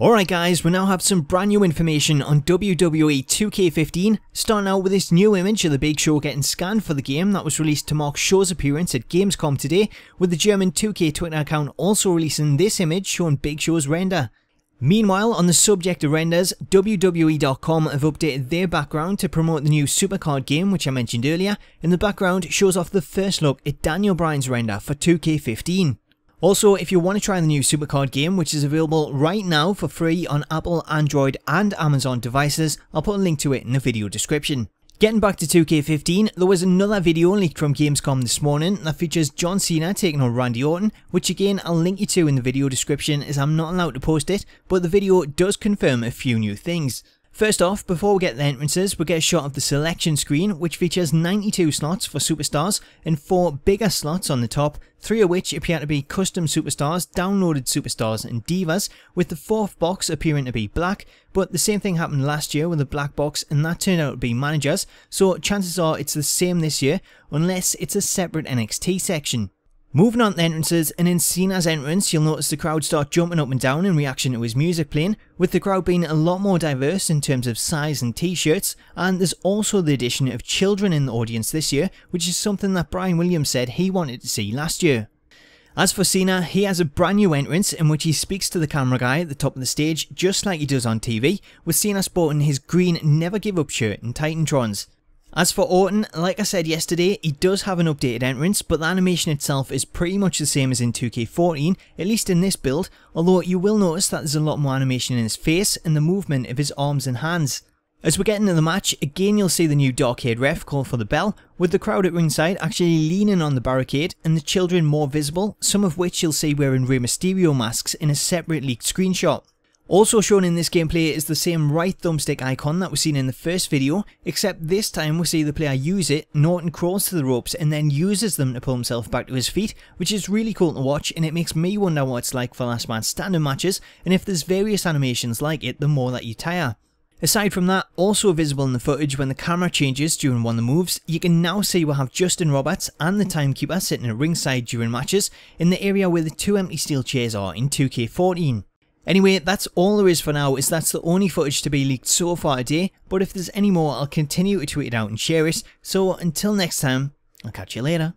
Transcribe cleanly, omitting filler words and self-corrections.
Alright guys, we now have some brand new information on WWE 2K15, starting out with this new image of the Big Show getting scanned for the game that was released to mark Show's appearance at Gamescom today, with the German 2K Twitter account also releasing this image showing Big Show's render. Meanwhile, on the subject of renders, WWE.com have updated their background to promote the new Supercard game which I mentioned earlier, and the background shows off the first look at Daniel Bryan's render for 2K15. Also, if you want to try the new Supercard game, which is available right now for free on Apple, Android and Amazon devices, I'll put a link to it in the video description. Getting back to 2K15, there was another video leaked from Gamescom this morning that features John Cena taking on Randy Orton, which again I'll link you to in the video description as I'm not allowed to post it, but the video does confirm a few new things. First off, before we get the entrances, we get a shot of the selection screen, which features 92 slots for superstars and 4 bigger slots on the top, 3 of which appear to be custom superstars, downloaded superstars and divas, with the 4th box appearing to be black, but the same thing happened last year with the black box and that turned out to be managers, so chances are it's the same this year, unless it's a separate NXT section. Moving on to the entrances, and in Cena's entrance you'll notice the crowd start jumping up and down in reaction to his music playing, with the crowd being a lot more diverse in terms of size and t-shirts, and there's also the addition of children in the audience this year, which is something that Brian Williams said he wanted to see last year. As for Cena, he has a brand new entrance in which he speaks to the camera guy at the top of the stage just like he does on TV, with Cena sporting his green Never Give Up shirt and Titantrons. As for Orton, like I said yesterday, he does have an updated entrance, but the animation itself is pretty much the same as in 2K14, at least in this build, although you will notice that there's a lot more animation in his face and the movement of his arms and hands. As we get into the match, again you'll see the new dark-haired ref call for the bell, with the crowd at ringside actually leaning on the barricade and the children more visible, some of which you'll see wearing Rey Mysterio masks in a separate leaked screenshot. Also shown in this gameplay is the same right thumbstick icon that was seen in the first video, except this time we see the player use it, Orton crawls to the ropes and then uses them to pull himself back to his feet, which is really cool to watch, and it makes me wonder what it's like for last man standing matches and if there's various animations like it the more that you tire. Aside from that, also visible in the footage when the camera changes during one of the moves, you can now see we have Justin Roberts and the Timekeeper sitting at ringside during matches in the area where the 2 empty steel chairs are in 2K14. Anyway, that's all there is for now, as that's the only footage to be leaked so far today, but if there's any more I'll continue to tweet it out and share it, so until next time, I'll catch you later.